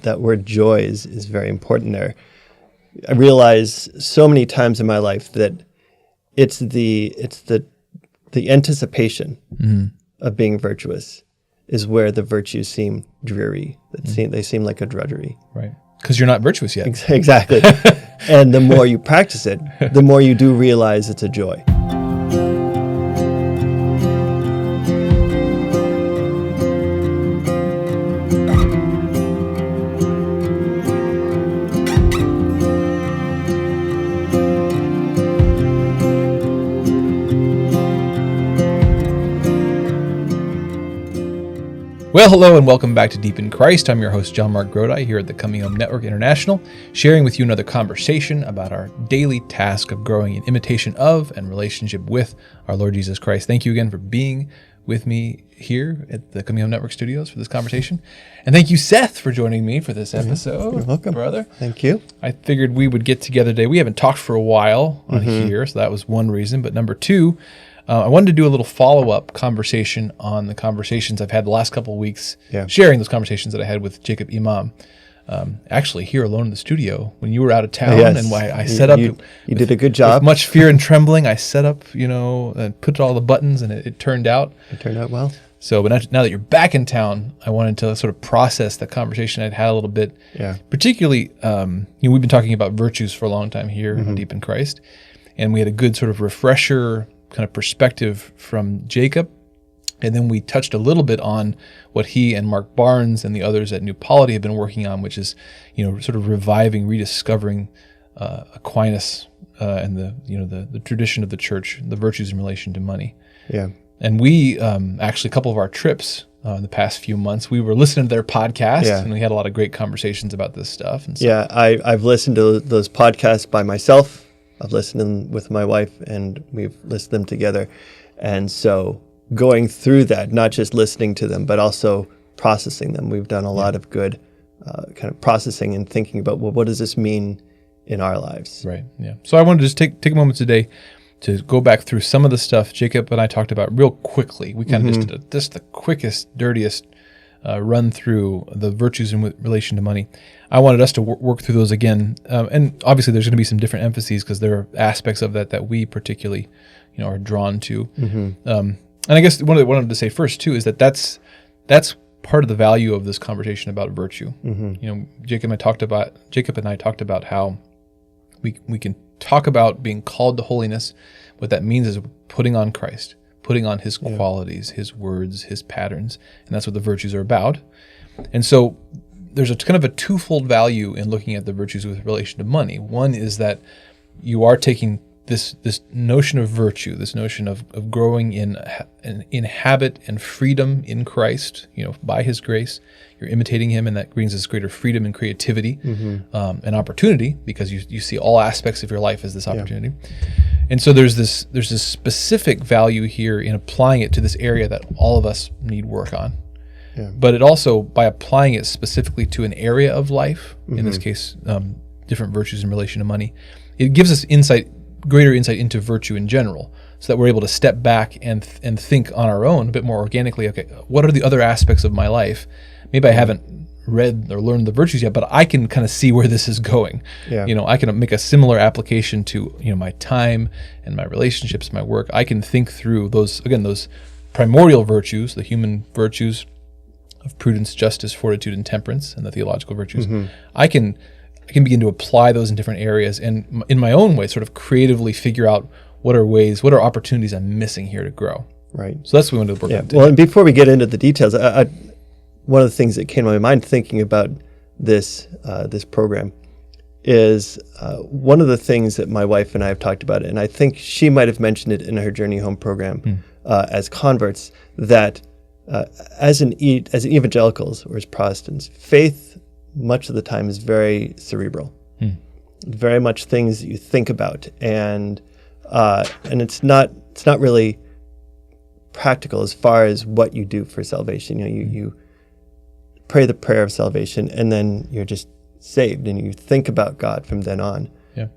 that word joy is very important there. I realize so many times in my life that it's the anticipation of being virtuous is where the virtues seem dreary. They seem like a drudgery. Right. Because you're not virtuous yet. Exactly. And the more you practice it, the more you do realize it's a joy. Well, hello and welcome back to Deep in Christ. I'm your host, JonMarc Grodi, here at the Coming Home Network International, sharing with you another conversation about our daily task of growing in imitation of and relationship with our Lord Jesus Christ. Thank you again for being with me here at the Coming Home Network studios for this conversation. And thank you, Seth, for joining me for this episode. You're welcome. Brother. Thank you. I figured we would get together today. We haven't talked for a while on here, so that was one reason. But number two, I wanted to do a little follow-up conversation on the conversations I've had the last couple of weeks, sharing those conversations that I had with Jacob Imam, actually here alone in the studio when you were out of town. Yes. And why I set up. You did a good job. With much fear and trembling, I set up, and put all the buttons, and it turned out. It turned out well. So, but now that you're back in town, I wanted to sort of process the conversation I'd had a little bit. Yeah. Particularly, we've been talking about virtues for a long time here on Deep in Christ, and we had a good sort of refresher kind of perspective from Jacob. And then we touched a little bit on what he and Mark Barnes and the others at New Polity have been working on, which is, sort of reviving, rediscovering Aquinas and the tradition of the church, the virtues in relation to money. Yeah. And we actually, a couple of our trips in the past few months, we were listening to their podcast, and we had a lot of great conversations about this stuff. And so, yeah, I've listened to those podcasts by myself. I've listened to them with my wife, and we've listened to them together. And so going through that, not just listening to them, but also processing them, we've done a lot of good kind of processing and thinking about, well, what does this mean in our lives? Right, yeah. So I wanted to just take a moment today to go back through some of the stuff Jacob and I talked about real quickly. We kind of just did the quickest, dirtiest run through the virtues in relation to money. I wanted us to work through those again, and obviously there's going to be some different emphases because there are aspects of that we particularly, are drawn to. And I guess what I wanted to say first too is that's part of the value of this conversation about virtue. Jacob and I talked about how we can talk about being called to holiness. What that means is putting on Christ, putting on his qualities, his words, his patterns, and that's what the virtues are about. And so there's a kind of a twofold value in looking at the virtues with relation to money. One is that you are taking this notion of virtue, this notion of growing in habit and freedom in Christ, by his grace. You're imitating him, and that brings us greater freedom and creativity and opportunity, because you see all aspects of your life as this opportunity. And so there's this specific value here in applying it to this area that all of us need work on. Yeah. But it also, by applying it specifically to an area of life, in this case, different virtues in relation to money, it gives us greater insight into virtue in general, so that we're able to step back and think on our own a bit more organically. Okay, what are the other aspects of my life? Maybe I haven't read or learned the virtues yet, but I can kind of see where this is going. Yeah. I can make a similar application to my time and my relationships, my work. I can think through those primordial virtues, the human virtues of prudence, justice, fortitude, and temperance, and the theological virtues. I can begin to apply those in different areas, and in my own way, sort of creatively figure out what are opportunities I'm missing here to grow. Right. So that's what we want to work on today. Well, and before we get into the details, one of the things that came to my mind thinking about this program is one of the things that my wife and I have talked about, and I think she might have mentioned it in her Journey Home program as converts, that as evangelicals or as Protestants, faith much of the time is very cerebral, very much things that you think about, and it's not really practical as far as what you do for salvation. You pray the prayer of salvation, and then you're just saved, and you think about God from then on. Yeah.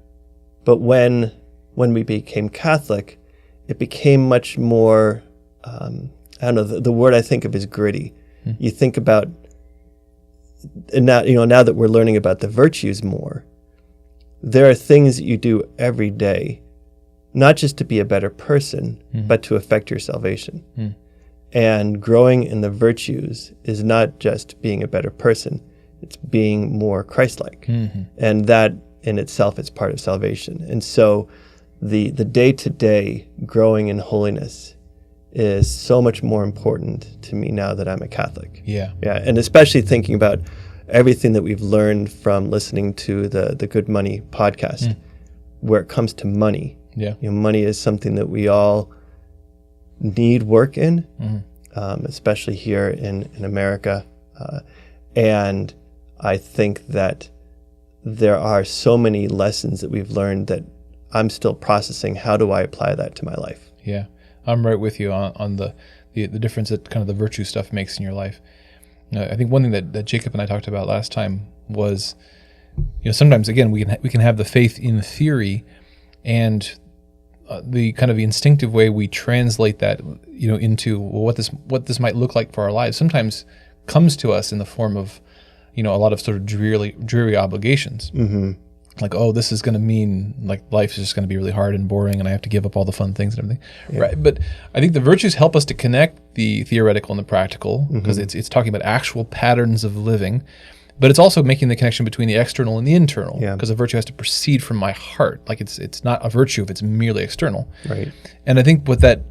But when we became Catholic, it became much more. I don't know. The word I think of is gritty. You think about now that we're learning about the virtues more, there are things that you do every day, not just to be a better person, but to affect your salvation. And growing in the virtues is not just being a better person, it's being more Christ-like. And that in itself is part of salvation. And so the day-to-day growing in holiness is so much more important to me now that I'm a Catholic. Yeah. And especially thinking about everything that we've learned from listening to the Good Money podcast, where it comes to money. Money is something that we all need work in, especially here in America. And I think that there are so many lessons that we've learned that I'm still processing. How do I apply that to my life? Yeah, I'm right with you on the difference that kind of the virtue stuff makes in your life. I think one thing that Jacob and I talked about last time was, sometimes again we can have the faith in theory, and the kind of the instinctive way we translate that, into what this might look like for our lives, sometimes comes to us in the form of, a lot of sort of dreary obligations. Like, oh, this is going to mean like life is just going to be really hard and boring, and I have to give up all the fun things and everything, right? But I think the virtues help us to connect the theoretical and the practical, because it's talking about actual patterns of living, but it's also making the connection between the external and the internal, because a virtue has to proceed from my heart. Like it's not a virtue if it's merely external, right? And I think what that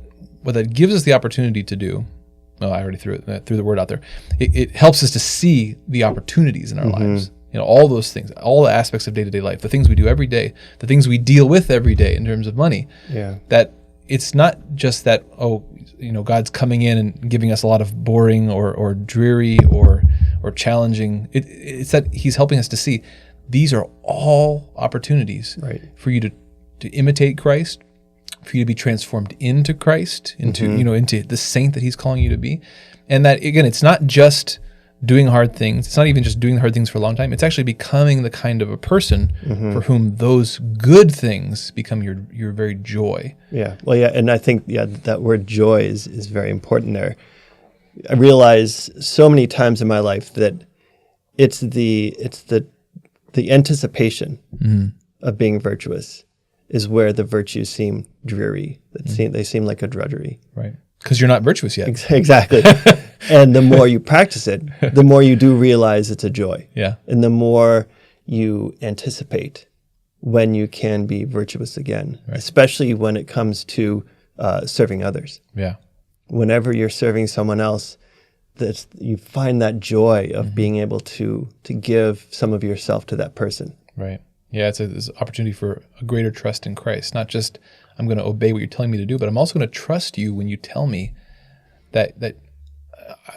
gives us the opportunity to do. Oh, I already threw the word out there. It helps us to see the opportunities in our lives. All those things, all the aspects of day-to-day life, the things we do every day, the things we deal with every day in terms of money. That it's not just that, God's coming in and giving us a lot of boring or dreary or challenging. It's that He's helping us to see these are all opportunities for you to imitate Christ, for you to be transformed into Christ, into into the saint that He's calling you to be. And that, again, it's not just doing hard things. It's not even just doing hard things for a long time. It's actually becoming the kind of a person for whom those good things become your very joy. And I think that word joy is very important there. I realize so many times in my life that it's the anticipation of being virtuous is where the virtues seem dreary. They seem like a drudgery. Right. Because you're not virtuous yet. Exactly. And the more you practice it, the more you do realize it's a joy. And the more you anticipate when you can be virtuous again, especially when it comes to serving others. Whenever you're serving someone else, you find that joy of being able to give some of yourself to that person. Right. Yeah, it's an opportunity for a greater trust in Christ. Not just I'm going to obey what you're telling me to do, but I'm also going to trust you when you tell me that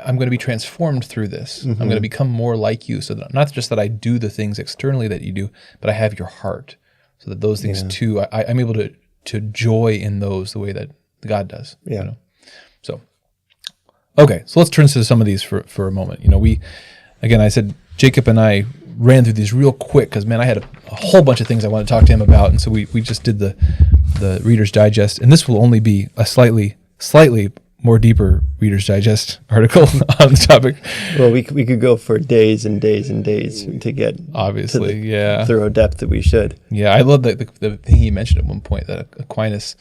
I'm going to be transformed through this. I'm going to become more like you. So that not just that I do the things externally that you do, but I have your heart. So that those things too, I'm able to joy in those the way that God does. So, okay, so let's turn to some of these for a moment. I said Jacob and I ran through these real quick because, man, I had a whole bunch of things I wanted to talk to him about, and so we just did the Reader's Digest, and this will only be a slightly more deeper Reader's Digest article on the topic. Well, we could go for days and days and days to get obviously to the thorough depth that we should. Yeah, I love the thing he mentioned at one point, that Aquinas,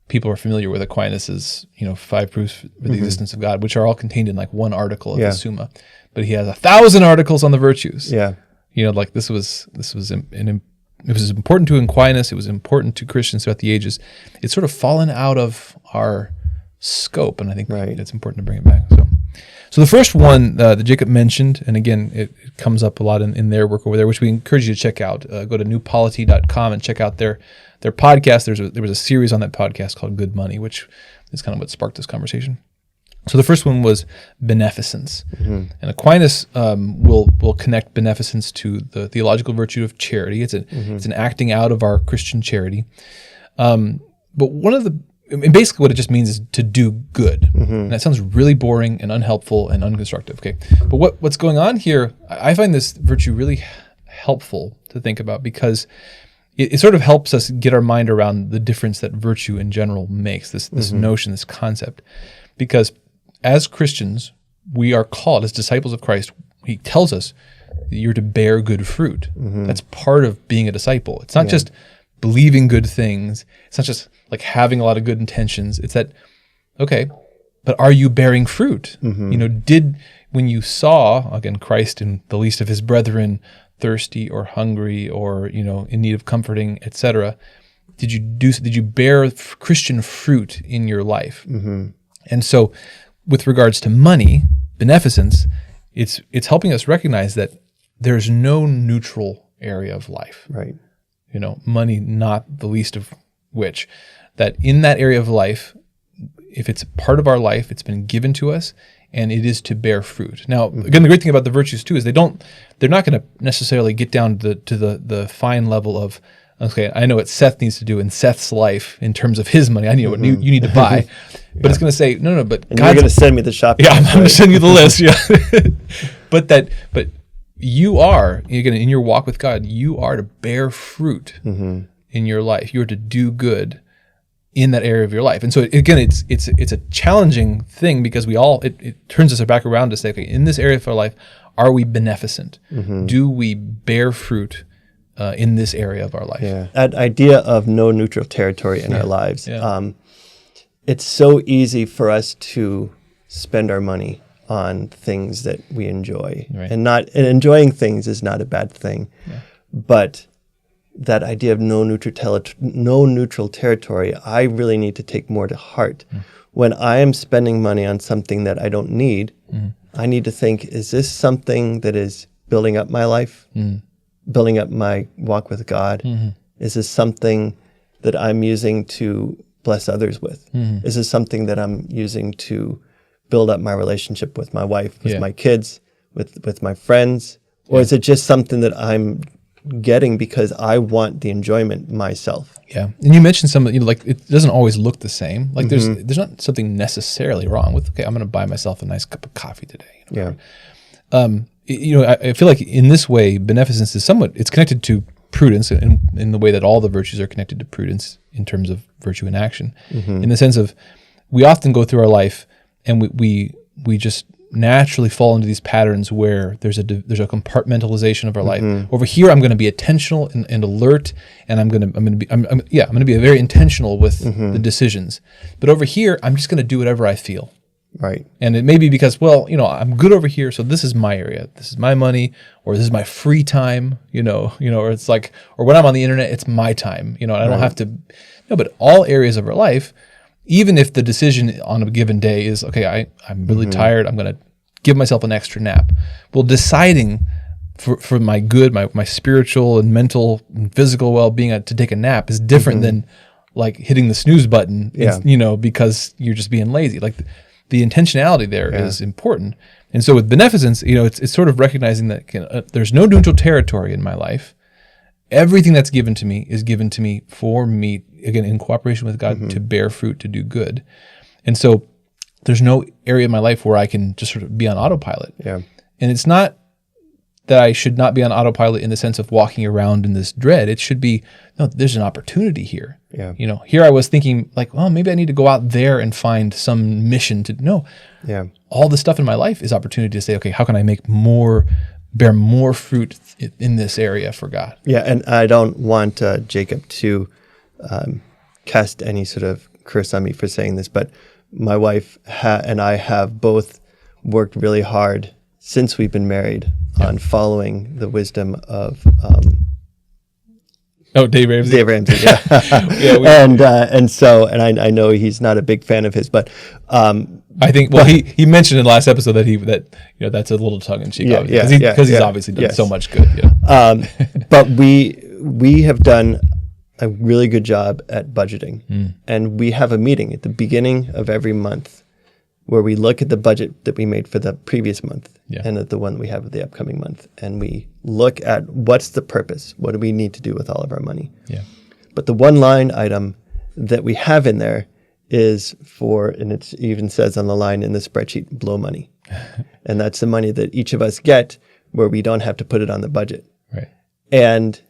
people are familiar with Aquinas' 5 proofs for the existence of God, which are all contained in like one article of the Summa, but he has 1,000 articles on the virtues. This was it was important to Aquinas. It was important to Christians throughout the ages. It's sort of fallen out of our scope, and I think it's important to bring it back. So the first one that Jacob mentioned, and again, it comes up a lot in their work over there, which we encourage you to check out. Go to newpolity.com and check out their podcast. There was a series on that podcast called Good Money, which is kind of what sparked this conversation. So the first one was beneficence, and Aquinas will connect beneficence to the theological virtue of charity. It's an acting out of our Christian charity, but basically what it just means is to do good. And that sounds really boring and unhelpful and unconstructive. Okay, but what's going on here? I find this virtue really helpful to think about because it sort of helps us get our mind around the difference that virtue in general makes. This notion, this concept, because as Christians, we are called, as disciples of Christ, He tells us, You're to bear good fruit. That's part of being a disciple. It's not just believing good things. It's not just like having a lot of good intentions. It's that, okay, but are you bearing fruit? When you saw, again, Christ in the least of his brethren, thirsty or hungry or, in need of comforting, etc., did you bear Christian fruit in your life? And so with regards to money, beneficence, it's helping us recognize that there's no neutral area of life. Right. Money not the least of which, that in that area of life, if it's part of our life, it's been given to us, and it is to bear fruit. Now, again, the great thing about the virtues too is they're not going to necessarily get down to the fine level of, okay, I know what Seth needs to do in Seth's life in terms of his money. I know what you need to buy, but it's going to say no. But and you're going to send me the shopping. Yeah, I'm going to send you the list. Yeah, but you are, again, in your walk with God, you are to bear fruit in your life. You are to do good in that area of your life. And so again, it's a challenging thing because it turns us back around to say, okay, in this area of our life, are we beneficent? Do we bear fruit in this area of our life? Yeah. That idea of no neutral territory in our lives. Yeah. It's so easy for us to spend our money on things that we enjoy, and enjoying things is not a bad thing, but that idea of no neutral territory, I really need to take more to heart. When I am spending money on something that I don't need, I need to think, is this something that is building up my life, building up my walk with God? Is this something that I'm using to bless others with? Is this something that I'm using to build up my relationship with my wife, with my kids, with my friends? Or is it just something that I'm getting because I want the enjoyment myself? Yeah. And you mentioned some, like it doesn't always look the same. Like there's not something necessarily wrong with, okay, I'm going to buy myself a nice cup of coffee today. I feel like in this way, beneficence is it's connected to prudence in the way that all the virtues are connected to prudence in terms of virtue in action, in the sense of we often go through our life and we just naturally fall into these patterns where there's a compartmentalization of our life. Over here, I'm going to be attentional and alert, and I'm going to be very intentional with the decisions. But over here, I'm just going to do whatever I feel. Right. And it may be because, I'm good over here, so this is my area. This is my money, or this is my free time, or it's like, or when I'm on the internet, it's my time, and I don't have to. No, but all areas of our life, even if the decision on a given day is, okay, I'm really tired, I'm going to give myself an extra nap. Well, deciding for my good, my spiritual and mental and physical well-being to take a nap is different than like hitting the snooze button, because you're just being lazy. Like the intentionality there is important. And so with beneficence, it's sort of recognizing that there's no neutral territory in my life. Everything that's given to me is given to me for me, again, in cooperation with God, to bear fruit, to do good. And so there's no area in my life where I can just sort of be on autopilot. Yeah. And it's not that I should not be on autopilot in the sense of walking around in this dread. It should be, no, there's an opportunity here. Yeah. Here I was thinking like, well, maybe I need to go out there and find some mission to, no. Yeah. All the stuff in my life is opportunity to say, okay, how can I bear more fruit in this area for God? Yeah, and I don't want Jacob to cast any sort of curse on me for saying this, but my wife and I have both worked really hard since we've been married on following the wisdom of Dave Ramsey. Dave Ramsey, yeah. And I know he's not a big fan of his, but I think he mentioned in the last episode that that's a little tongue in cheek, because he's obviously done so much good. But we have done a really good job at budgeting, and we have a meeting at the beginning of every month where we look at the budget that we made for the previous month and at the one we have of the upcoming month, and we look at what's the purpose, what do we need to do with all of our money. Yeah. But the one line item that we have in there is and it even says on the line in the spreadsheet, blow money. And that's the money that each of us get where we don't have to put it on the budget. Right. And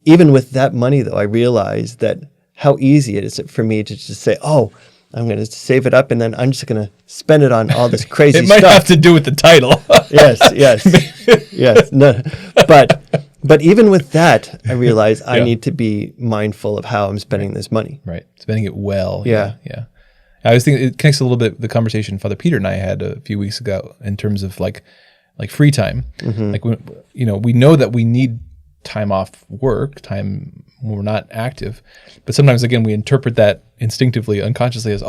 even with that money, though, I realize that how easy it is for me to just say, oh, I'm going to save it up and then I'm just going to spend it on all this crazy stuff. It might have to do with the title. Yes. Yes. No. But even with that, I realize I need to be mindful of how I'm spending this money. Right. Spending it well. Yeah. Yeah. I was thinking it connects a little bit with the conversation Father Peter and I had a few weeks ago in terms of like free time. Like, we know that we need time off work, time when we're not active, but sometimes again we interpret that instinctively, unconsciously as,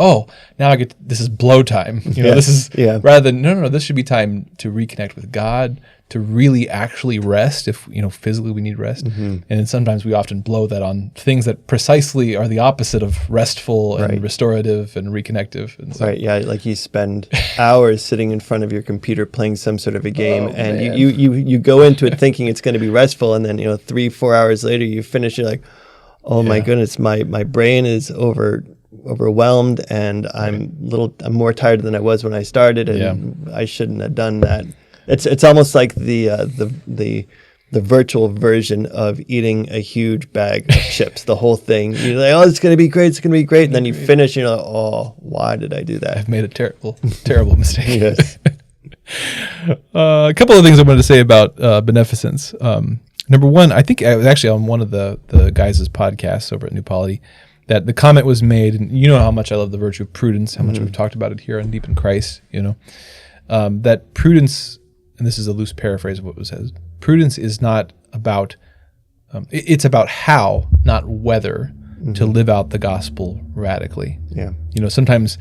now this is blow time. This is rather than no, this should be time to reconnect with God, to really actually rest if physically we need rest. And then sometimes we often blow that on things that precisely are the opposite of restful and restorative and reconnective. And so, like you spend hours sitting in front of your computer playing some sort of a game, and you go into it thinking it's going to be restful, and then 3-4 hours later you finish, you're like, oh my goodness, my brain is overwhelmed, and I'm more tired than I was when I started, and I shouldn't have done that. It's almost like the virtual version of eating a huge bag of chips, the whole thing. You're like, it's going to be great, and then you finish, and you're like, why did I do that? I've made a terrible mistake. Yes. A couple of things I wanted to say about beneficence. Number one, I think I was actually on one of the guys' podcasts over at New Polity that the comment was made, and you know how much I love the virtue of prudence, how much we've talked about it here on Deep in Christ, that prudence, and this is a loose paraphrase of what was said, prudence is not about, it's about how, not whether, to live out the gospel radically. Yeah. Sometimes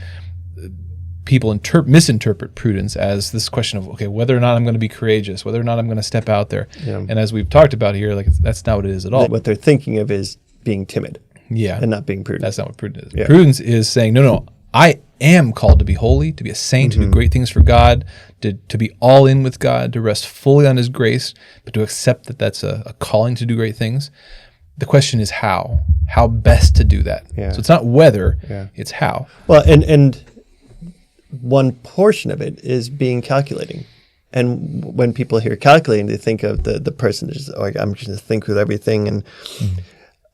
people misinterpret prudence as this question of, whether or not I'm going to be courageous, whether or not I'm going to step out there. Yeah. And as we've talked about here, that's not what it is at all. What they're thinking of is being timid. Yeah. And not being prudent. That's not what prudence is. Yeah. Prudence is saying, no, I am called to be holy, to be a saint, to do great things for God, to be all in with God, to rest fully on His grace, but to accept that that's a calling to do great things. The question is how best to do that. Yeah. So it's not whether, it's how. Well, and one portion of it is being calculating. And when people hear calculating, they think of the person that's just, I'm just going to think with everything.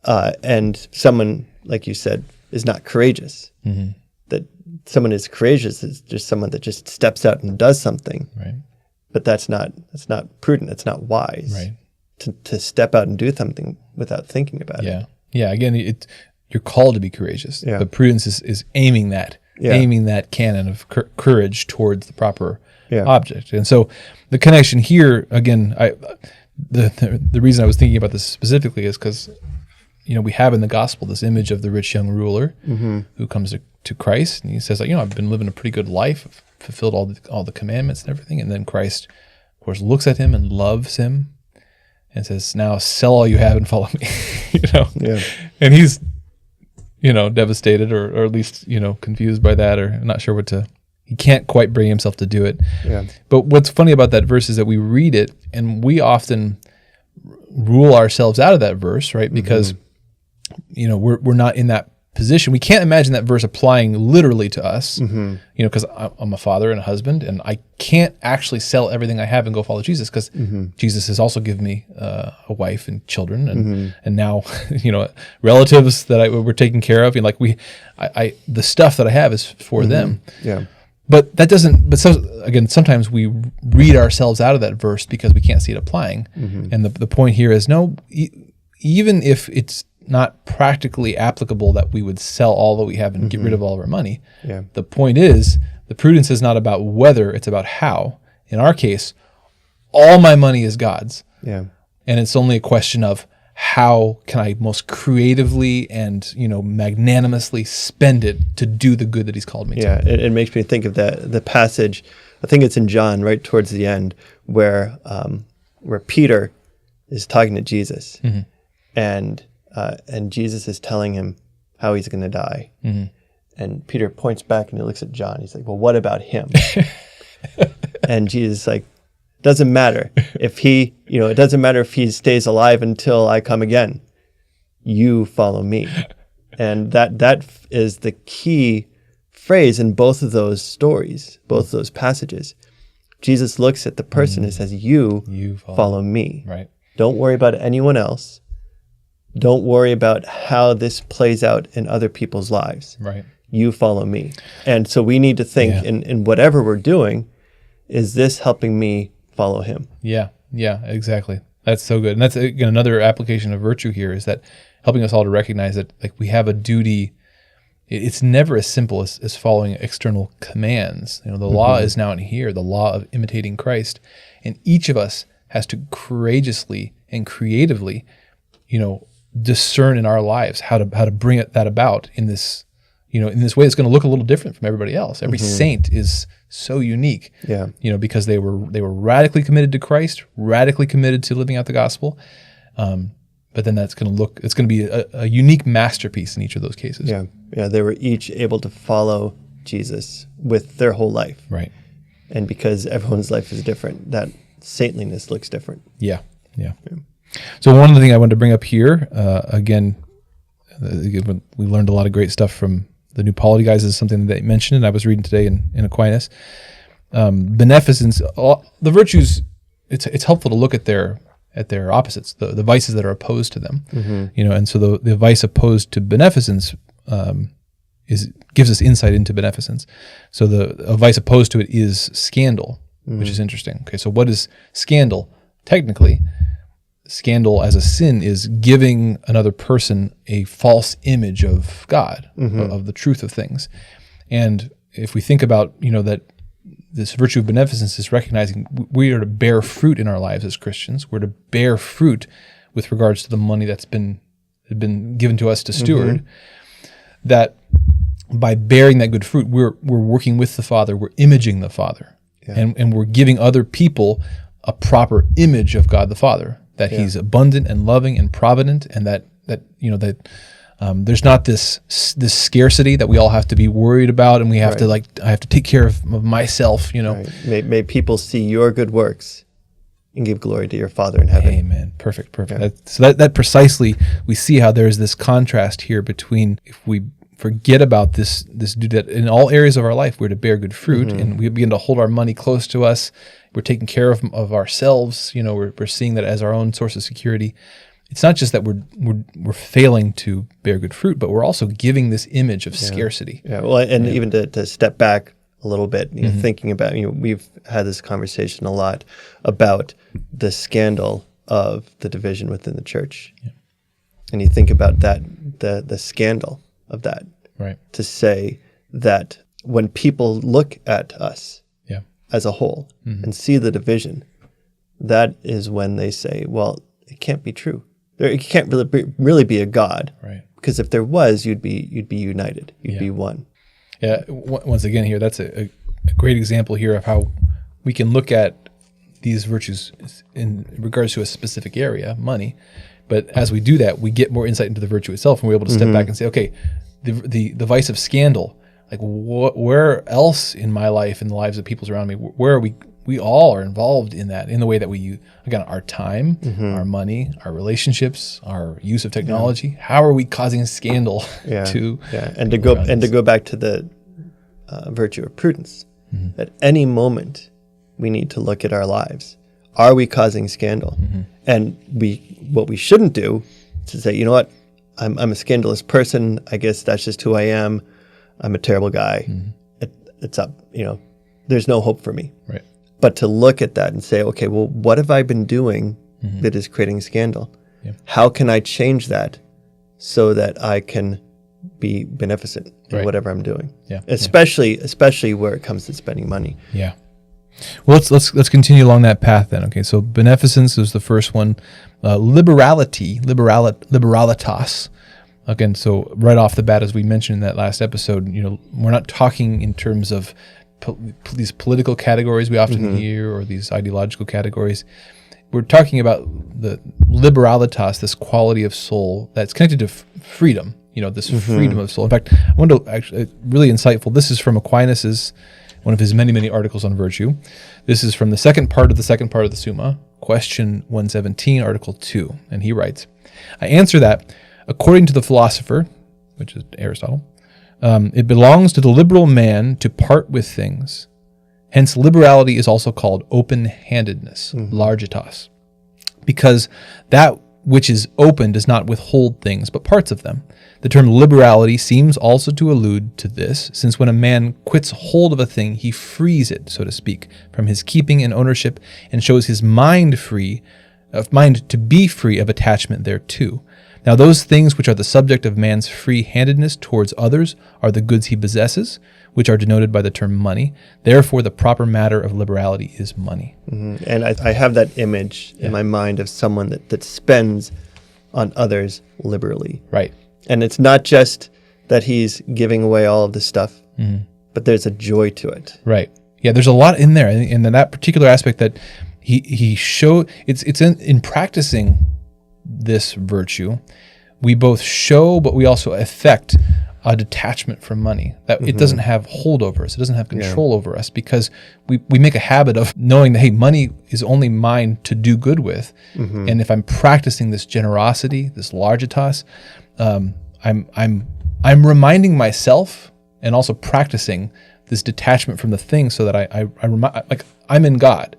And someone, like you said, is not courageous. That someone is courageous is just someone that just steps out and does something. Right. But that's not prudent. It's not wise. Right. To step out and do something without thinking about it. Yeah. Again, you're called to be courageous. Yeah. But prudence is aiming that cannon of courage towards the proper object. And so the connection here, again, the reason I was thinking about this specifically is because we have in the gospel this image of the rich young ruler who comes to Christ, and he says, I've been living a pretty good life, I've fulfilled all the commandments and everything. And then Christ, of course, looks at him and loves him and says, now sell all you have and follow me. And he's devastated or at least confused by that, or not sure he can't quite bring himself to do it. But what's funny about that verse is that we read it and we often rule ourselves out of that verse, right? Because we're not in that position. We can't imagine that verse applying literally to us, because I'm a father and a husband, and I can't actually sell everything I have and go follow Jesus, because Jesus has also given me a wife and children, and now relatives that we're taking care of. The stuff that I have is for them. Yeah. But that doesn't. But again, sometimes we read ourselves out of that verse because we can't see it applying. And the point here is no. Even if it's not practically applicable that we would sell all that we have and get rid of all of our money. Yeah. The point is, the prudence is not about whether, it's about how. In our case, all my money is God's. Yeah. And it's only a question of how can I most creatively and magnanimously spend it to do the good that He's called me to. Yeah, it makes me think of the passage, I think it's in John, right towards the end, where Peter is talking to Jesus. And Jesus is telling him how he's going to die. And Peter points back and he looks at John. He's like, well, what about him? And Jesus is like, doesn't matter if it doesn't matter if he stays alive until I come again. You follow me. And that is the key phrase in both of those stories, both of those passages. Jesus looks at the person and says, you follow me. Right. Don't worry about anyone else. Don't worry about how this plays out in other people's lives. Right. You follow me. And so we need to think in whatever we're doing, is this helping me follow Him? Yeah. Yeah, exactly. That's so good. And that's, again, another application of virtue here, is that helping us all to recognize that, like, we have a duty. It's never as simple as following external commands. The law is now in here, the law of imitating Christ. And each of us has to courageously and creatively, discern in our lives how to bring that about in this, in this way that's going to look a little different from everybody else. Every saint is so unique, because they were radically committed to Christ, radically committed to living out the gospel. But then it's going to be a unique masterpiece in each of those cases. Yeah. They were each able to follow Jesus with their whole life. Right. And because everyone's life is different, that saintliness looks different. Yeah. So one of the things I wanted to bring up here, again, we learned a lot of great stuff from the New Polity guys. Is something that they mentioned, and I was reading today in Aquinas. Beneficence, the virtues. It's helpful to look at their opposites, the vices that are opposed to them. And so the vice opposed to beneficence gives us insight into beneficence. So a vice opposed to it is scandal, which is interesting. Okay, so what is scandal? Technically, scandal as a sin is giving another person a false image of God, of the truth of things. And if we think about, that this virtue of beneficence is recognizing we are to bear fruit in our lives as Christians. We're to bear fruit with regards to the money that's been given to us to steward. That by bearing that good fruit, we're working with the Father, we're imaging the Father, and we're giving other people a proper image of God the Father. That He's abundant and loving and provident, and that there's not this scarcity that we all have to be worried about, and we have to I have to take care of myself. Right. May people see your good works and give glory to your Father in heaven. Amen. Perfect. Yeah. That precisely, we see how there's this contrast here between, if we forget about this duty that in all areas of our life we're to bear good fruit, and we begin to hold our money close to us. We're taking care of ourselves. We're seeing that as our own source of security. It's not just that we're failing to bear good fruit, but we're also giving this image of scarcity. Yeah. Well, and even to step back a little bit, thinking about, we've had this conversation a lot about the scandal of the division within the church, and you think about that, the scandal of that, right? To say that when people look at us as a whole and see the division, that is when they say, well, it can't be true. It can't really be a God, right? Because if there was, you'd be united, you'd be one. Yeah. Once again, here, that's a great example here of how we can look at these virtues in regards to a specific area, money. But as we do that, we get more insight into the virtue itself, and we're able to step back and say, okay, the vice of scandal, like where else in my life, in the lives of people around me, where are we all are involved in that, in the way that we use, again, our time, our money, our relationships, our use of technology. How are we causing scandal to and to go back to the virtue of prudence. At any moment, we need to look at our lives. Are we causing scandal? And what we shouldn't do is to say, you know what, I'm a scandalous person. I guess that's just who I am. I'm a terrible guy. It's up. There's no hope for me. Right. But to look at that and say, okay, well, what have I been doing that is creating scandal? How can I change that so that I can be beneficent in whatever I'm doing? Especially where it comes to spending money. Yeah. Well, let's continue along that path then. Okay, so beneficence is the first one. Liberality, liberalitas. Again, so right off the bat, as we mentioned in that last episode, we're not talking in terms of these political categories we often hear, or these ideological categories. We're talking about the liberalitas, this quality of soul that's connected to freedom. This freedom of soul. In fact, I want to actually, really insightful. This is from Aquinas' one of his many, many articles on virtue. This is from the second part of the Summa, question 117, article 2. And he writes, I answer that, according to the philosopher, which is Aristotle, it belongs to the liberal man to part with things. Hence, liberality is also called open-handedness, largitas, because that which is open does not withhold things, but parts of them. The term liberality seems also to allude to this, since when a man quits hold of a thing, he frees it, so to speak, from his keeping and ownership, and shows his mind to be free of attachment thereto. Now those things which are the subject of man's free-handedness towards others are the goods he possesses, which are denoted by the term money. Therefore, the proper matter of liberality is money. Mm-hmm. And I have that image in my mind of someone that spends on others liberally. Right. And it's not just that he's giving away all of the stuff, but there's a joy to it. Right. Yeah, there's a lot in there. And in that particular aspect that he showed, it's in practicing this virtue, we both show, but we also affect a detachment from money, that it doesn't have hold over us. It doesn't have control over us, because we make a habit of knowing that, hey, money is only mine to do good with. And if I'm practicing this generosity, this largitas, I'm reminding myself and also practicing this detachment from the thing, so that I remind, like, I'm in God.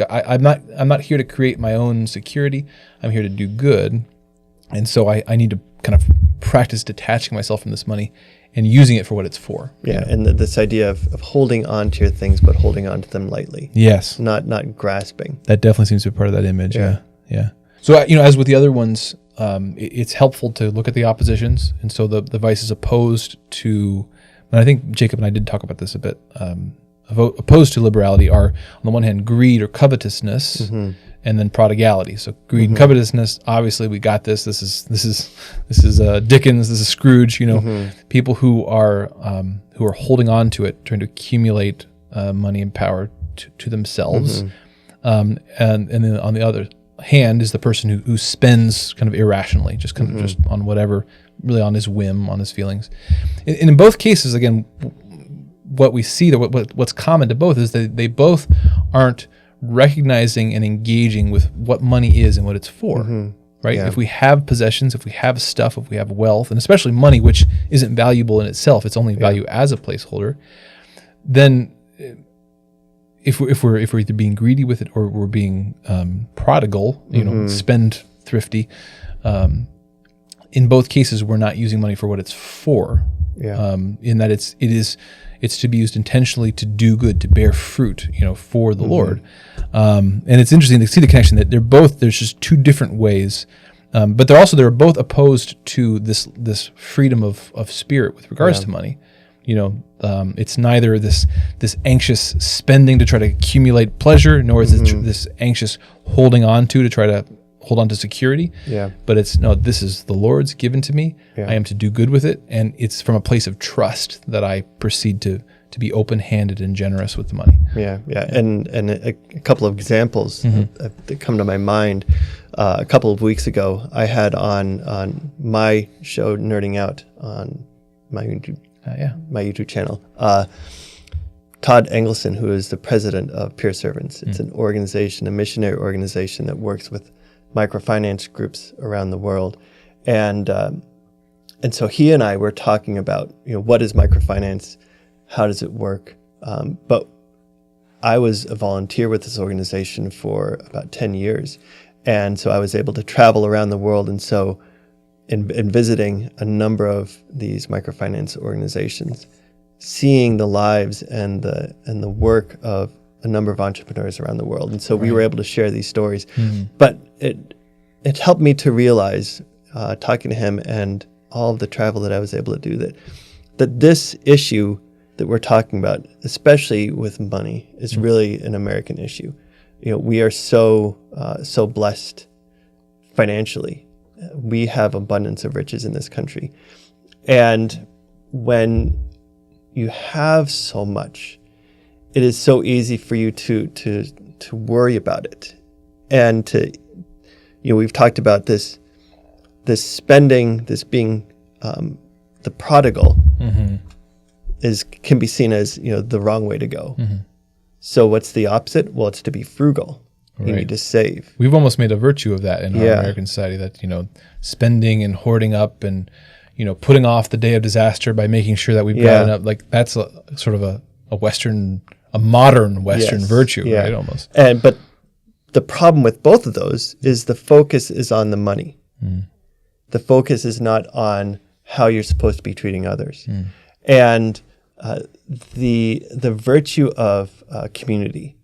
I'm not here to create my own security. I'm here to do good. And so I need to kind of practice detaching myself from this money and using it for what it's for. Yeah, and this idea of holding on to your things, but holding on to them lightly. Yes. Not grasping. That definitely seems to be part of that image. Yeah. So, as with the other ones, it's helpful to look at the oppositions. And so the vice is opposed to, and I think Jacob and I did talk about this a bit, opposed to liberality are, on the one hand, greed or covetousness, and then prodigality. So greed and covetousness, obviously we got this. This is Dickens. This is Scrooge. People who are holding on to it, trying to accumulate money and power to themselves, and then on the other hand is the person who spends kind of irrationally, just kind of just on whatever, really on his whim, on his feelings. And in both cases, again, what we see, what's common to both is that they both aren't recognizing and engaging with what money is and what it's for, right? Yeah. If we have possessions, if we have stuff, if we have wealth, and especially money, which isn't valuable in itself, it's only value as a placeholder, then if we're either being greedy with it or we're being prodigal, spend thrifty, in both cases we're not using money for what it's for. In that it's to be used intentionally to do good, to bear fruit, for the Lord. And it's interesting to see the connection that there's just two different ways, but they're both opposed to this freedom of spirit with regards to money. It's neither this anxious spending to try to accumulate pleasure, nor is it this anxious holding on to try to hold on to security. But it's, no, this is the Lord's given to me. I am to do good with it. And it's from a place of trust that I proceed to be open-handed and generous with the money. And a couple of examples that come to my mind. A couple of weeks ago, I had on my show, Nerding Out, on my YouTube channel, Todd Engelson, who is the president of Peer Servants. It's an organization, a missionary organization that works with microfinance groups around the world. And so he and I were talking about, what is microfinance? How does it work? But I was a volunteer with this organization for about 10 years. And so I was able to travel around the world. And so in visiting a number of these microfinance organizations, seeing the lives and the work of a number of entrepreneurs around the world. And so we were able to share these stories. But it helped me to realize, talking to him and all of the travel that I was able to do, that this issue that we're talking about, especially with money, is really an American issue. We are so blessed financially. We have abundance of riches in this country. And when you have so much, it is so easy for you to worry about it. And we've talked about this spending, this being the prodigal, can be seen as the wrong way to go. So what's the opposite? Well, it's to be frugal. You need to save. We've almost made a virtue of that in our American society, that spending and hoarding up and putting off the day of disaster by making sure that we've got enough. Like, that's a sort of a modern Western virtue, right? Almost. But the problem with both of those is the focus is on the money. The focus is not on how you're supposed to be treating others. And the virtue of community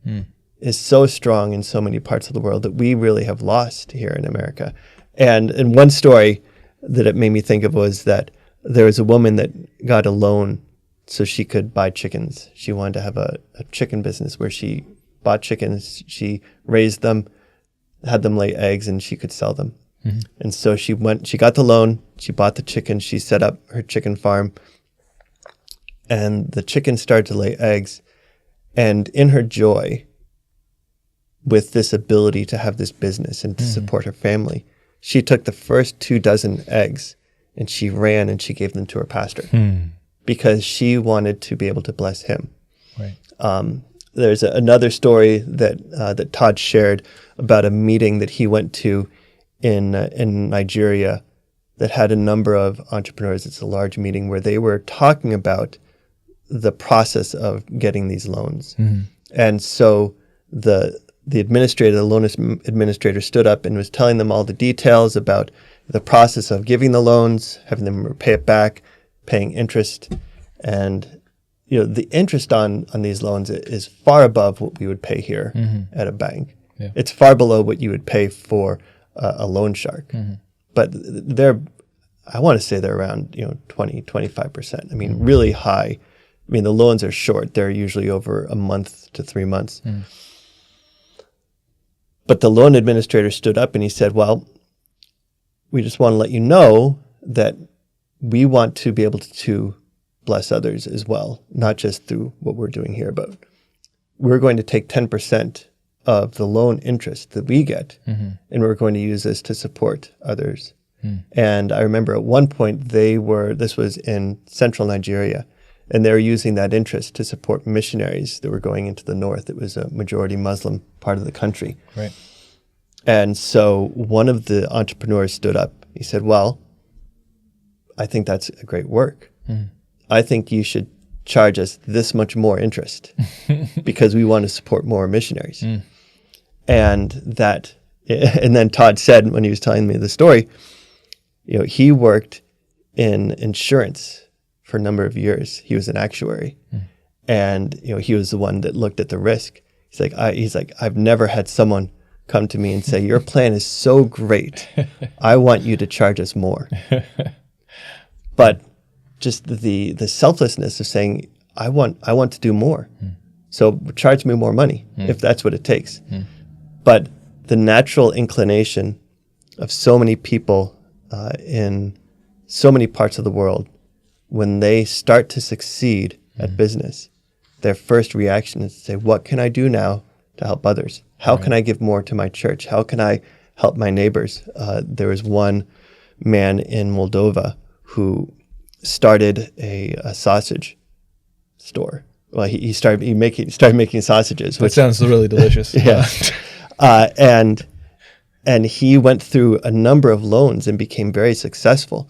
is so strong in so many parts of the world that we really have lost here in America. And one story that it made me think of was that there was a woman that got a loan so she could buy chickens. She wanted to have a chicken business where she bought chickens, she raised them, had them lay eggs, and she could sell them. And so she got the loan, she bought the chickens, she set up her chicken farm, and the chickens started to lay eggs. And in her joy with this ability to have this business and to support her family, she took the first 24 eggs and she ran and she gave them to her pastor because she wanted to be able to bless him. Right. There's another story that Todd shared about a meeting that he went to in Nigeria that had a number of entrepreneurs. It's a large meeting where they were talking about the process of getting these loans. And so the loan administrator stood up and was telling them all the details about the process of giving the loans, having them repay it back, paying interest. And the interest on these loans is far above what we would pay here at a bank. Yeah. It's far below what you would pay for a loan shark. But I want to say they're around 20-25%. I mean, really high. I mean, the loans are short. They're usually over a month to 3 months. But the loan administrator stood up and he said, well, we just want to let you know that we want to be able to bless others as well, not just through what we're doing here, but we're going to take 10% of the loan interest that we get, and we're going to use this to support others. And I remember at one point this was in central Nigeria, and they were using that interest to support missionaries that were going into the north. It was a majority Muslim part of the country. Right. And so one of the entrepreneurs stood up. He said, well, I think that's a great work. I think you should charge us this much more interest because we want to support more missionaries. And then Todd said when he was telling me the story, he worked in insurance for a number of years. He was an actuary, and he was the one that looked at the risk. He's like, I've never had someone come to me and say, your plan is so great, I want you to charge us more. But just the selflessness of saying, I want to do more, so charge me more money if that's what it takes. But the natural inclination of so many people in so many parts of the world, when they start to succeed at business, their first reaction is to say, what can I do now to help others? How can I give more to my church? How can I help my neighbors? There was one man in Moldova who started a sausage store. Well, he started making sausages. That sounds really delicious. Yeah. And he went through a number of loans and became very successful.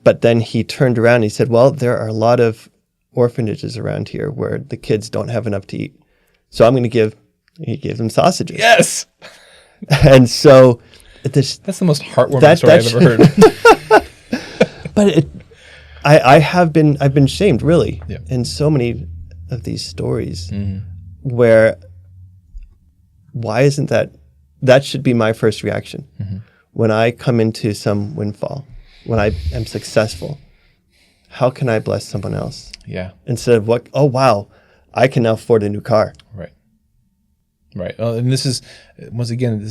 But then he turned around and he said, well, there are a lot of orphanages around here where the kids don't have enough to eat. So I'm going to he gave them sausages. Yes. And so that's the most heartwarming story I've ever heard. But I've been shamed really in so many of these stories where why isn't that should be my first reaction when I come into some windfall, when I am successful. How can I bless someone else? Yeah. Instead of oh wow, I can now afford a new car. Right. And this is once again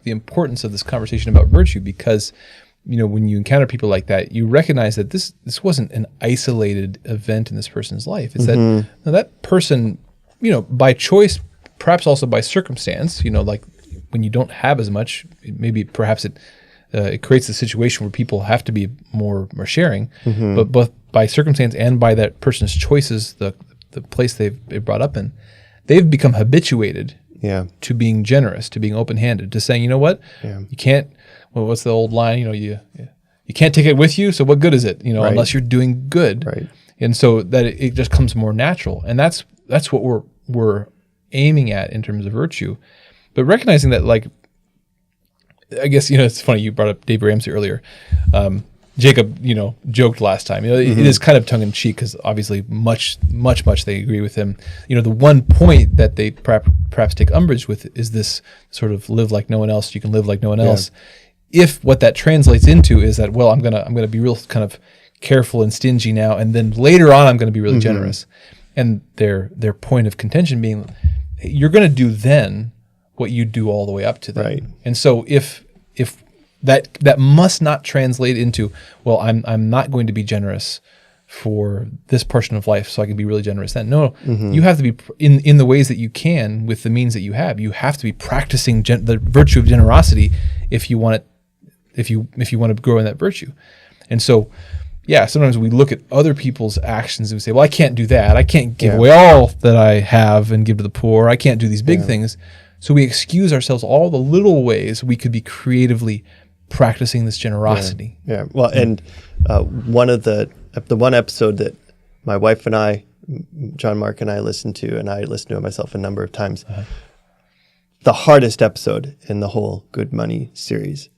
the importance of this conversation about virtue, because when you encounter people like that, you recognize that this wasn't an isolated event in this person's life. It's that person, by choice, perhaps also by circumstance, like when you don't have as much, maybe perhaps it creates a situation where people have to be more sharing, but both by circumstance and by that person's choices, the place they've brought up in, they've become habituated to being generous, to being open-handed, to saying, you know what, you can't. Well, what's the old line? You can't take it with you, so what good is it? Unless you're doing good. Right. And so that it just comes more natural, and that's what we're aiming at in terms of virtue, But recognizing that, like, I guess, it's funny you brought up Dave Ramsey earlier. Jacob, joked last time. It is kind of tongue in cheek because obviously much they agree with him. The one point that they perhaps take umbrage with is this sort of live like no one else. You can live like no one else. If what that translates into is that, well, I'm gonna be real kind of careful and stingy now, and then later on I'm going to be really generous. And their point of contention being, you're going to do then what you do all the way up to then. Right. And so if that must not translate into, well, I'm not going to be generous for this portion of life, so I can be really generous then. No, you have to be in the ways that you can with the means that you have. You have to be practicing the virtue of generosity if you want it, if you want to grow in that virtue. And so, yeah, sometimes we look at other people's actions and we say, well, I can't do that. I can't give away all that I have and give to the poor. I can't do these big things. So we excuse ourselves all the little ways we could be creatively practicing this generosity. Yeah. Well, and the one episode that my wife and I, JonMarc and I listened to, and I listened to it myself a number of times, the hardest episode in the whole Good Money series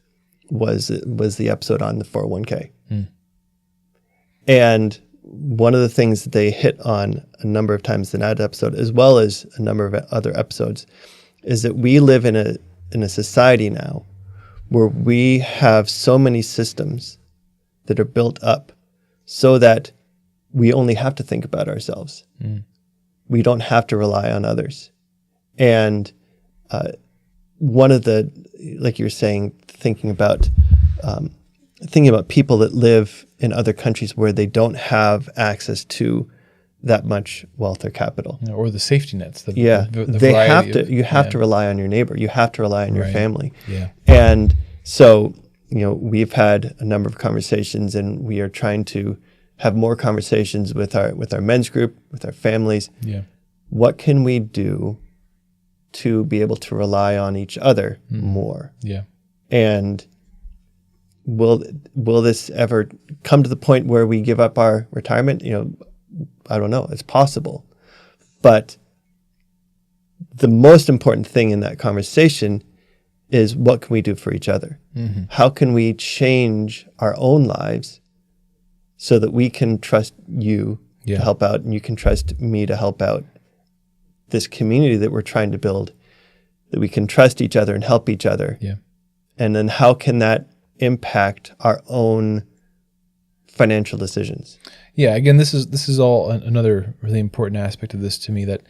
was the episode on the 401k. And one of the things that they hit on a number of times in that episode, as well as a number of other episodes, is that we live in a society now where we have so many systems that are built up so that we only have to think about ourselves. We don't have to rely on others. And one of the, like you were saying, thinking about people that live in other countries where they don't have access to that much wealth or capital, or the safety nets. You have to rely on your neighbor. You have to rely on your family. And so, we've had a number of conversations, and we are trying to have more conversations with our men's group, with our families. What can we do to be able to rely on each other more? And will this ever come to the point where we give up our retirement? I don't know. It's possible. But the most important thing in that conversation is, what can we do for each other? How can we change our own lives so that we can trust you to help out, and you can trust me to help out this community that we're trying to build, that we can trust each other and help each other. And then how can that impact our own financial decisions? Again, this is all another really important aspect of this to me, that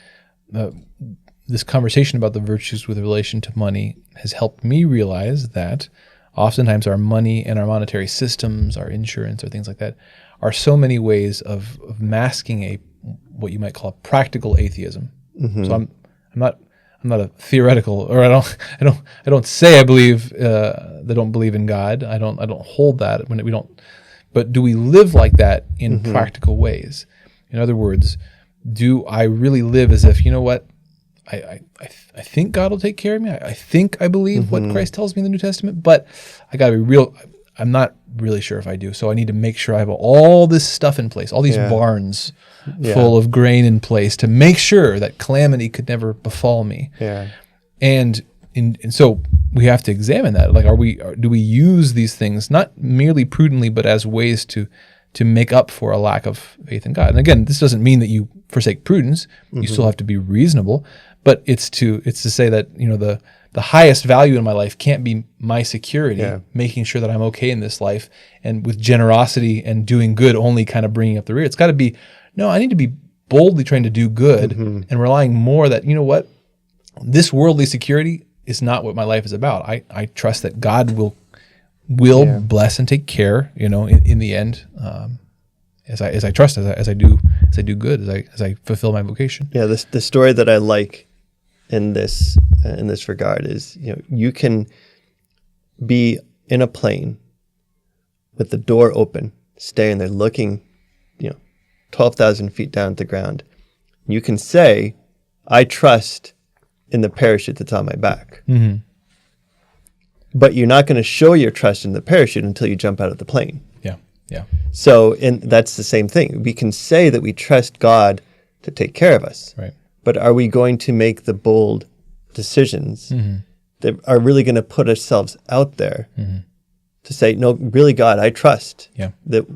this conversation about the virtues with relation to money has helped me realize that oftentimes our money and our monetary systems, our insurance, or things like that, are so many ways of masking what you might call a practical atheism. So I'm not a theoretical, or I don't say I believe they don't believe in God. I don't hold that when we don't. But do we live like that in practical ways? In other words, do I really live as if, I think God will take care of me. I think I believe what Christ tells me in the New Testament, but I got to be real. I'm not really sure if I do. So I need to make sure I have all this stuff in place, all these barns full of grain in place to make sure that calamity could never befall me. And so we have to examine that. Like, do we use these things not merely prudently, but as ways to make up for a lack of faith in God? And again, this doesn't mean that you forsake prudence. You still have to be reasonable, but it's to say that the highest value in my life can't be my security, making sure that I'm okay in this life, and with generosity and doing good only kind of bringing up the rear. It's got to be, no, I need to be boldly trying to do good and relying more that, this worldly security is not what my life is about. I trust that God will bless and take care, in the end, as I trust, as I do good, as I fulfill my vocation. The story that I like in this regard is, you can be in a plane with the door open, staying there looking, 12,000 feet down at the ground. You can say, I trust in the parachute that's on my back. But you're not going to show your trust in the parachute until you jump out of the plane. So that's the same thing. We can say that we trust God to take care of us. But are we going to make the bold decisions that are really going to put ourselves out there to say, no, really, God, I trust that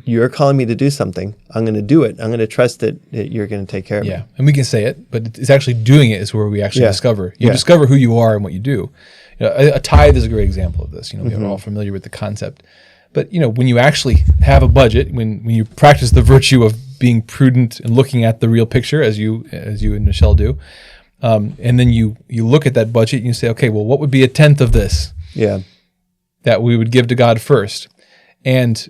you're calling me to do something. I'm going to do it. I'm going to trust that you're going to take care of me. Yeah, and we can say it, but it's actually doing it is where we actually discover. You discover who you are and what you do. You know, a tithe is a great example of this. You know, we're all familiar with the concept. But, you know, when you actually have a budget, when you practice the virtue of being prudent and looking at the real picture, as you and Michelle do, and then you look at that budget and you say, okay, well, what would be a tenth of this? Yeah. That we would give to God first. And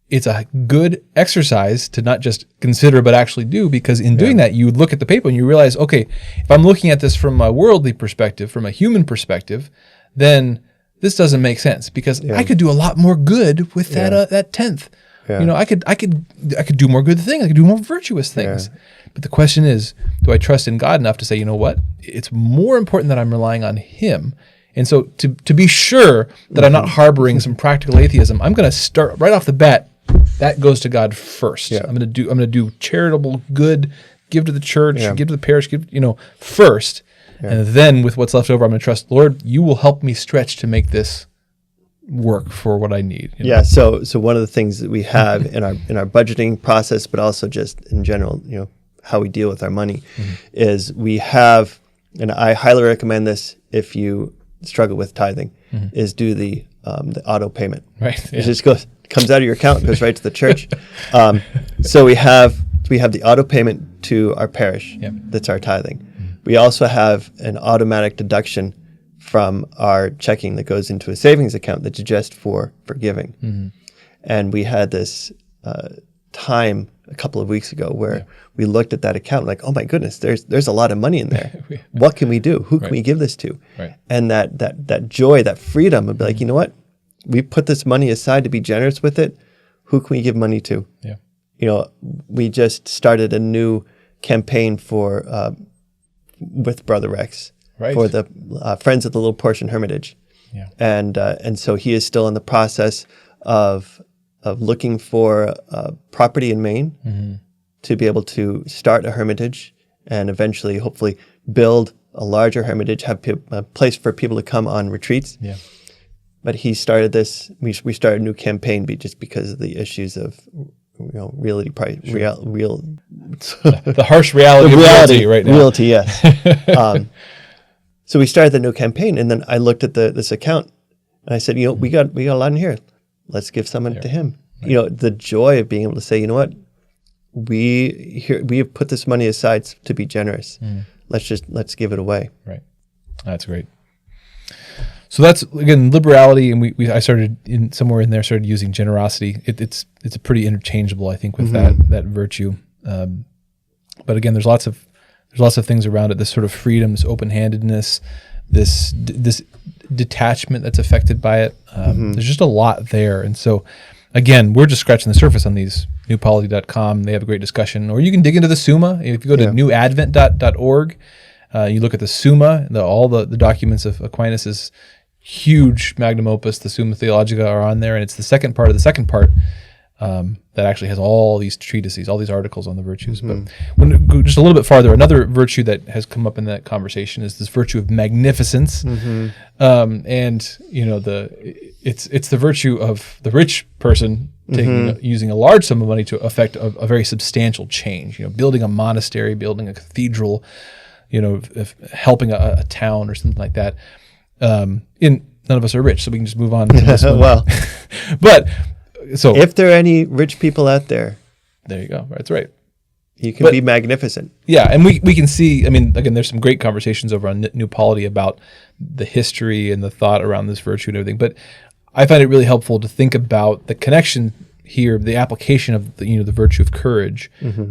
it's a good exercise to not just consider, but actually do, because in doing that, you look at the paper and you realize, okay, if I'm looking at this from a worldly perspective, from a human perspective, then this doesn't make sense, because I could do a lot more good with that tenth. Yeah. You know, I could do more good things. I could do more virtuous things. Yeah. But the question is, do I trust in God enough to say, you know what? It's more important that I'm relying on Him. And so to be sure that I'm not harboring some practical atheism, I'm going to start right off the bat. That goes to God first. Yeah. I'm going to do charitable good, give to the church, give to the parish, first. Yeah. And then with what's left over, I'm going to trust, Lord, you will help me stretch to make this work for what I need. You know? Yeah. So one of the things that we have in our budgeting process, but also just in general, you know, how we deal with our money is we have, and I highly recommend this if you struggle with tithing, is do the auto payment. Right. Yeah. It just comes out of your account, goes right to the church. So we have the auto payment to our parish. Yep. That's our tithing. We also have an automatic deduction from our checking that goes into a savings account that's just for giving. And we had this time a couple of weeks ago where we looked at that account like, oh my goodness, there's a lot of money in there. What can we do? Who can we give this to? Right. And that joy, that freedom of be like, you know what? We put this money aside to be generous with it. Who can we give money to? Yeah. You know, we just started a new campaign for with Brother Rex for the Friends of the Little Portion Hermitage. Yeah. And so he is still in the process of looking for property in Maine to be able to start a hermitage and eventually, hopefully, build a larger hermitage, have a place for people to come on retreats. Yeah. But he started this. We started a new campaign just because of the issues of, you know, reality price, the harsh reality of reality right now. Reality, yes. So we started the new campaign, and then I looked at this account, and I said, you know, we got a lot in here. Let's give some to him. Right. You know, the joy of being able to say, you know what, we have put this money aside to be generous. Let's give it away. Right. That's great. So that's, again, liberality, and I started somewhere in there started using generosity. It's a pretty interchangeable, I think, with that virtue. But again, there's lots of things around it. This sort of freedom, this open-handedness, this detachment that's affected by it. There's just a lot there, and so again, we're just scratching the surface on these. newpolity.com. They have a great discussion, or you can dig into the Summa. If you go to newadvent.org, you look at the Summa. All the documents of Aquinas's huge magnum opus, the Summa Theologica, are on there, and it's the second part of the second part that actually has all these treatises, all these articles on the virtues. But when we go just a little bit farther, another virtue that has come up in that conversation is this virtue of magnificence, and you know it's the virtue of the rich person using a large sum of money to affect a very substantial change. You know, building a monastery, building a cathedral, you know, helping a town or something like that. None of us are rich, so we can just move on to this one. Well, but so if there are any rich people out there, there you go. That's right. You can be magnificent. Yeah, and we can see, I mean, again, there's some great conversations over on New Polity about the history and the thought around this virtue and everything. But I find it really helpful to think about the connection here, the application of the virtue of courage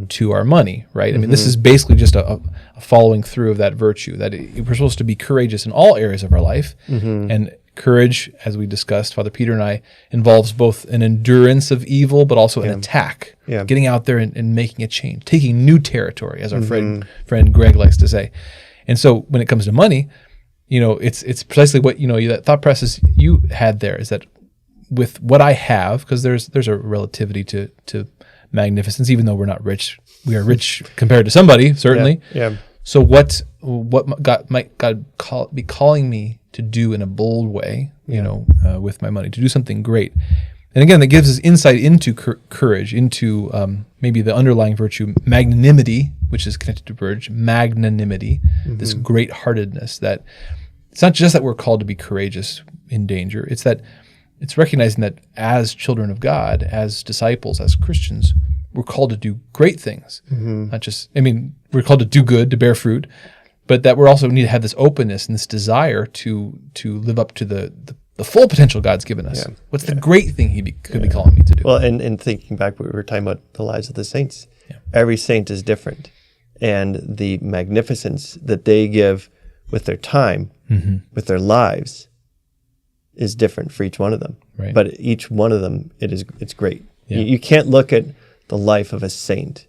to our money, right? I mean, this is basically just a following through of that virtue, that we're supposed to be courageous in all areas of our life. And courage, as we discussed, Father Peter and I, involves both an endurance of evil, but also an attack, getting out there and making a change, taking new territory, as our friend Greg likes to say. And so when it comes to money, you know, it's precisely what, you know, that thought process you had there is that with what I have, because there's a relativity to magnificence, even though we're not rich. We are rich compared to somebody, certainly. Yeah. So what might God be calling me to do in a bold way, with my money, to do something great? And again, that gives us insight into courage, into maybe the underlying virtue, magnanimity, which is connected to courage, magnanimity, this great-heartedness, that it's not just that we're called to be courageous in danger, it's that it's recognizing that as children of God, as disciples, as Christians, we're called to do great things. Not just, we're called to do good, to bear fruit, but that we also need to have this openness and this desire to live up to the full potential God's given us. Yeah. What's the great thing He could be calling me to do? Well, and thinking back, we were talking about the lives of the saints. Yeah. Every saint is different, and the magnificence that they give with their time, with their lives, is different for each one of them. Right. But each one of them, it's great. Yeah. You can't look at the life of a saint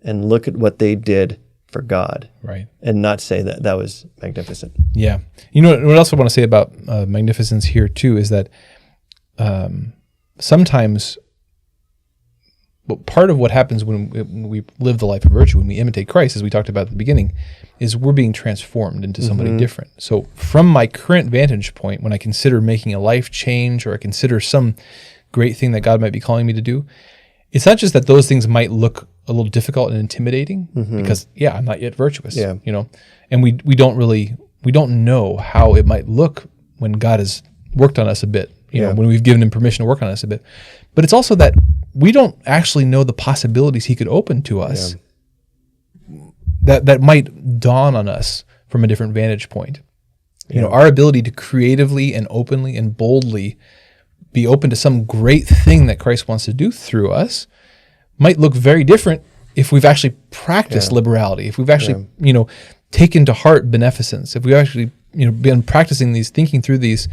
and look at what they did for God, right, and not say that was magnificent. Yeah. What else I want to say about magnificence here too is that sometimes part of what happens when we live the life of virtue, when we imitate Christ, as we talked about at the beginning, is we're being transformed into somebody different. So from my current vantage point, when I consider making a life change, or I consider some great thing that God might be calling me to do, it's not just that those things might look a little difficult and intimidating, because I'm not yet virtuous, and we don't know how it might look when God has worked on us a bit, when we've given Him permission to work on us a bit. But it's also that we don't actually know the possibilities He could open to us that might dawn on us from a different vantage point. Our ability to creatively and openly and boldly be open to some great thing that Christ wants to do through us might look very different if we've actually practiced liberality, if we've actually, taken to heart beneficence, if we've actually, been practicing these, thinking through these.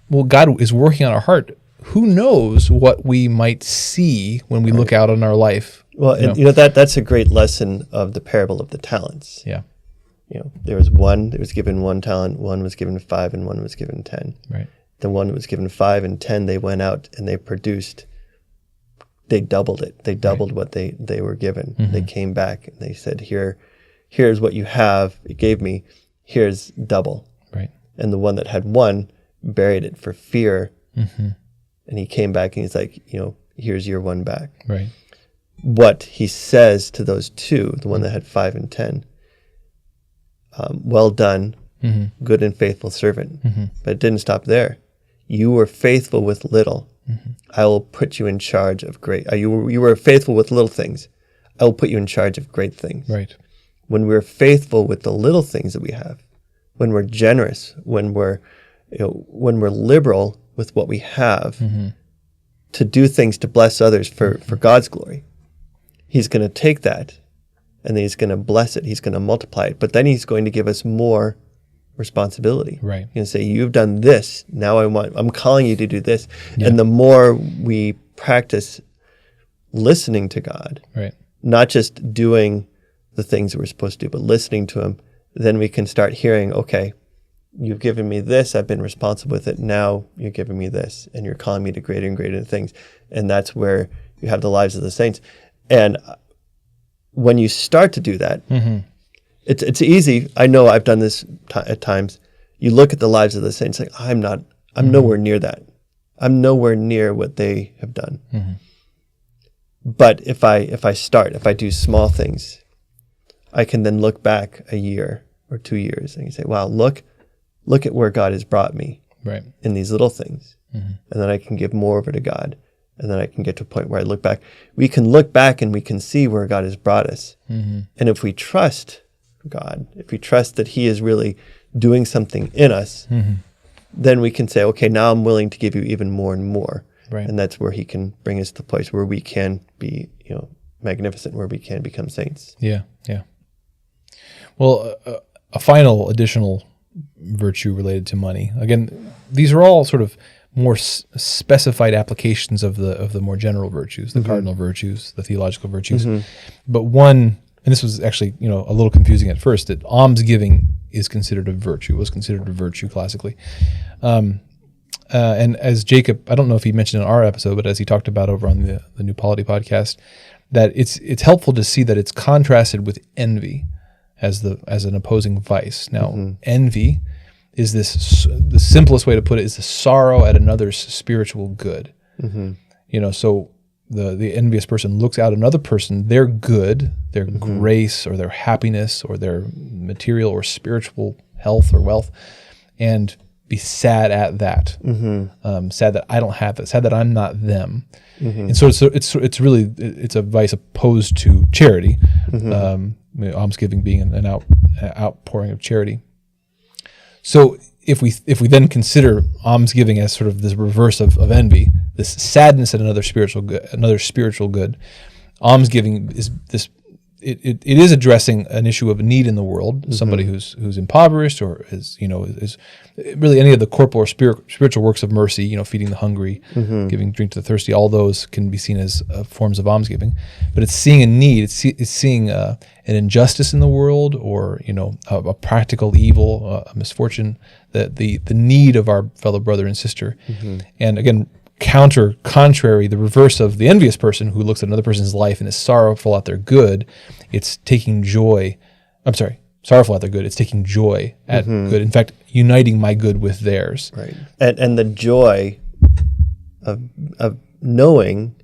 Well, God is working on our heart. Who knows what we might see when we look out on our life? Well, that's a great lesson of the parable of the talents. Yeah. There was one that was given 1 talent, one was given 5, and one was given 10. Right. The one that was given 5 and 10, they went out and they produced. They doubled it. They doubled what they were given. They came back and they said, here's what you have. It gave me. Here's double. Right. And the one that had 1 buried it for fear. And he came back and he's like, here's your 1 back. Right. What he says to those 2, the one that had 5 and 10, well done, good and faithful servant. But it didn't stop there. You were faithful with little. I will put you in charge of great. You were faithful with little things. I will put you in charge of great things. Right. When we're faithful with the little things that we have, when we're generous, when we're liberal with what we have, to do things to bless others for God's glory, He's going to take that and then He's going to bless it. He's going to multiply it. But then He's going to give us more responsibility. Right. He's going to say, you've done this. Now I'm calling you to do this. Yeah. And the more we practice listening to God, right, not just doing the things that we're supposed to do, but listening to Him, then we can start hearing, okay, you've given me this, I've been responsible with it, now you're giving me this, and you're calling me to greater and greater things. And that's where you have the lives of the saints. And when you start to do that, it's easy. I know I've done this at times. You look at the lives of the saints, like, I'm nowhere near that. I'm nowhere near what they have done. But if I do small things, I can then look back a year or 2 years and you say, wow, look at where God has brought me in these little things. And then I can give more over to God. And then I can get to a point where I look back. We can look back and we can see where God has brought us. And if we trust God, if we trust that He is really doing something in us, then we can say, okay, now I'm willing to give you even more and more. Right. And that's where He can bring us to the place where we can be, magnificent, where we can become saints. Yeah, yeah. Well, a final additional virtue related to money. Again, these are all sort of more specified applications of the more general virtues, the cardinal virtues, the theological virtues. But one, and this was actually a little confusing at first, that almsgiving is considered a virtue, was considered a virtue classically. And as Jacob, I don't know if he mentioned in our episode, but as he talked about over on the New Polity podcast, that it's helpful to see that it's contrasted with envy. as an opposing vice. Now, envy is the simplest way to put it is the sorrow at another's spiritual good. So the envious person looks out another person, their good, their grace, or their happiness, or their material or spiritual health or wealth, and be sad at that. Sad that I don't have it. Sad that I'm not them. And so it's really a vice opposed to charity. Almsgiving being an outpouring of charity. So if we then consider almsgiving as sort of this reverse of envy, this sadness at another spiritual good, almsgiving is this. It is addressing an issue of a need in the world. Somebody who's impoverished, or is really any of the corporal or spiritual works of mercy. Feeding the hungry, giving drink to the thirsty. All those can be seen as forms of almsgiving. But it's seeing a need. It's seeing an injustice in the world, or a practical evil, a misfortune, the need of our fellow brother and sister. And again, contrary, the reverse of the envious person who looks at another person's life and is sorrowful at their good, it's taking joy. Sorrowful at their good, it's taking joy at good. In fact, uniting my good with theirs. Right. And the joy of knowing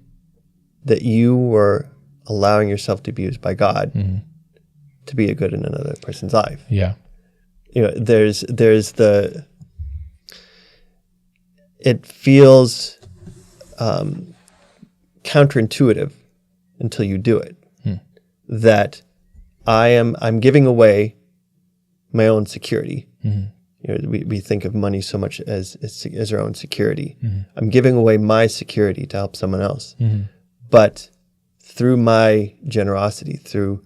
that you were allowing yourself to be used by God to be a good in another person's life. Yeah. There's it feels counterintuitive until you do it. That I'm giving away my own security. We think of money so much as our own security. I'm giving away my security to help someone else. But through my generosity, through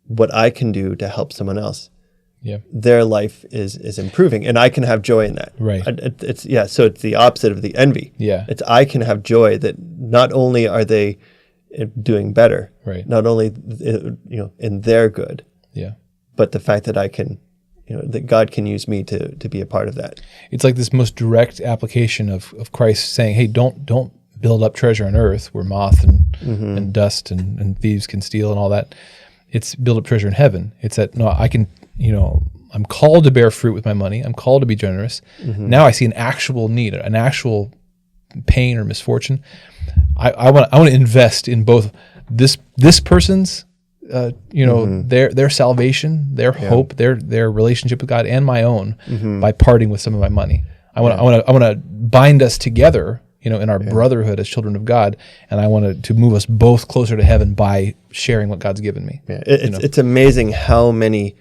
what I can do to help someone else, their life is improving, and I can have joy in that. Right. So it's the opposite of the envy. It's I can have joy that not only are they doing better, not only in their good, but the fact that I can, that God can use me to be a part of that. It's like this most direct application of Christ saying, "Hey, don't build up treasure on earth where moth and dust and thieves can steal and all that. It's build up treasure in heaven." It's that no, I can. I'm called to bear fruit with my money. I'm called to be generous. Now I see an actual need, an actual pain or misfortune. I want to invest in both this person's, their salvation, their hope, their relationship with God, and my own by parting with some of my money. I want to bind us together, in our brotherhood as children of God, and I want to move us both closer to heaven by sharing what God's given me. It's amazing how many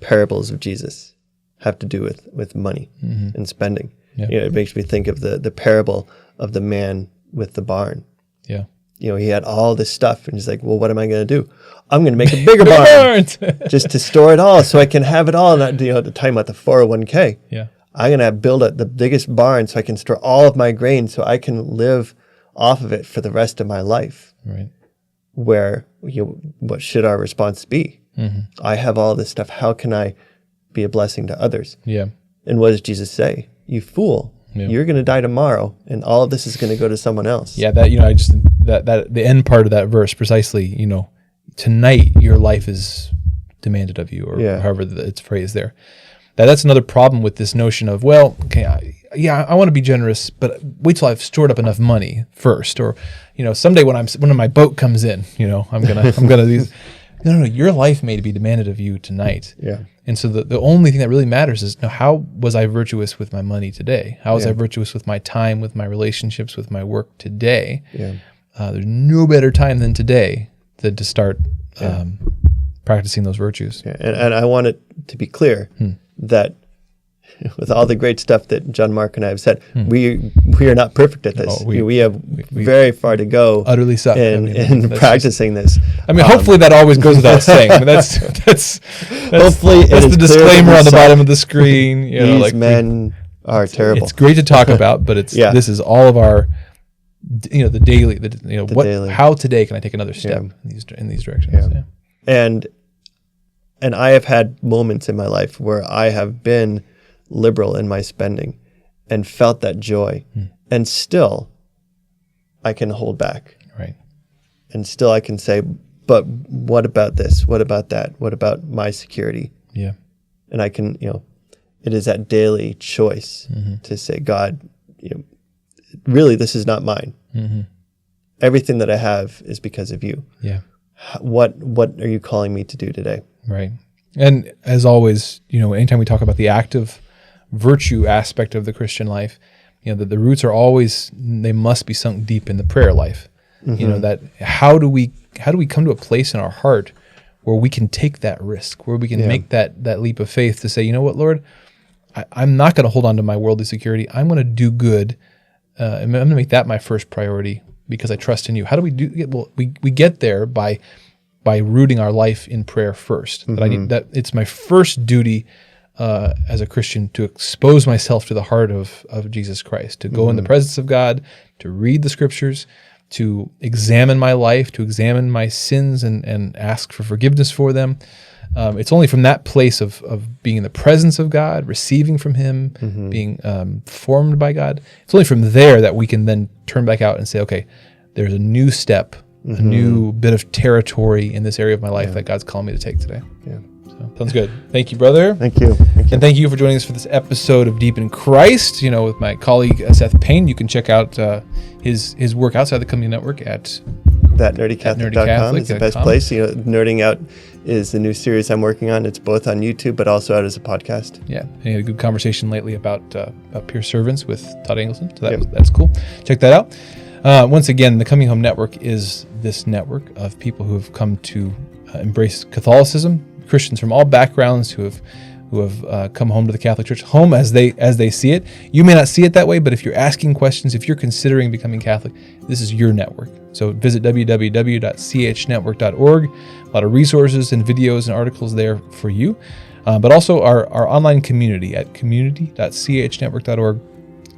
parables of Jesus have to do with money and spending. It makes me think of the parable of the man with the barn. He had all this stuff, and he's like, well, what am I going to do? I'm going to make a bigger barn just to store it all so I can have it all. And at the time about the 401k, I'm going to build the biggest barn so I can store all of my grain so I can live off of it for the rest of my life. Right. Where, what should our response be? I have all this stuff. How can I be a blessing to others? And what does Jesus say? You fool. You're going to die tomorrow, and all of this is going to go to someone else. That the end part of that verse precisely. Tonight your life is demanded of you, or however it's phrased there. That's another problem with this notion of, well, okay, I want to be generous, but wait till I've stored up enough money first, or someday when my boat comes in, I'm gonna these. No, your life may be demanded of you tonight. And so the only thing that really matters is, how was I virtuous with my money today? How was I virtuous with my time, with my relationships, with my work today? There's no better time than today than to start practicing those virtues. And I want it to be clear that with all the great stuff that JonMarc and I have said, we are not perfect at this. We have very far to go. Utterly suck. In practicing this. Hopefully that always goes without saying. That's hopefully that's the disclaimer on the bottom of the screen. These men are terrible. It's great to talk about, but this is all of our, the daily. Daily. How today can I take another step in these directions? And I have had moments in my life where I have been liberal in my spending and felt that joy, and still I can hold back, right? And still I can say, but what about this? What about that? What about my security? Yeah. And I can, it is that daily choice to say, God, really, this is not mine. Everything that I have is because of you. Yeah. What are you calling me to do today? Right. And as always, anytime we talk about the active virtue aspect of the Christian life, that the roots are always, they must be sunk deep in the prayer life. That how do we come to a place in our heart where we can take that risk, where we can make that leap of faith to say, you know what, Lord, I'm not going to hold on to my worldly security. I'm going to do good. I'm going to make that my first priority because I trust in you. How do we do it? Well, we get there by rooting our life in prayer first. That it's my first duty as a Christian to expose myself to the heart of Jesus Christ, to go in the presence of God, to read the scriptures, to examine my life, to examine my sins and ask for forgiveness for them. It's only from that place of being in the presence of God, receiving from Him, being formed by God. It's only from there that we can then turn back out and say, okay, there's a new step, a new bit of territory in this area of my life that God's calling me to take today. Yeah. So, sounds good. Thank you, brother. Thank you. And thank you for joining us for this episode of Deep in Christ. With my colleague Seth Paine. You can check out his work outside the Community Network at thatnerdycatholic.com is the best place. Nerding Out is the new series I'm working on. It's both on YouTube, but also out as a podcast. Yeah, and he had a good conversation lately about peer servants with Todd Engelson. So that's cool. Check that out. Once again, the Coming Home Network is this network of people who have come to embrace Catholicism, Christians from all backgrounds who have come home to the Catholic Church, home as they see it. You may not see it that way, but if you're asking questions, if you're considering becoming Catholic, this is your network. So visit www.CHNetwork.org. A lot of resources and videos and articles there for you. But also our online community at community.chnetwork.org.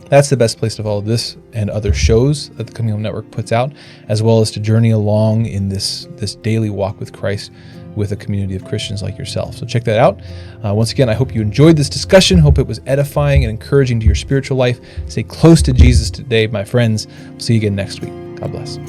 That's the best place to follow this and other shows that the Coming Home Network puts out, as well as to journey along in this daily walk with Christ with a community of Christians like yourself. So check that out. Once again, I hope you enjoyed this discussion. Hope it was edifying and encouraging to your spiritual life. Stay close to Jesus today, my friends. We'll see you again next week. God bless.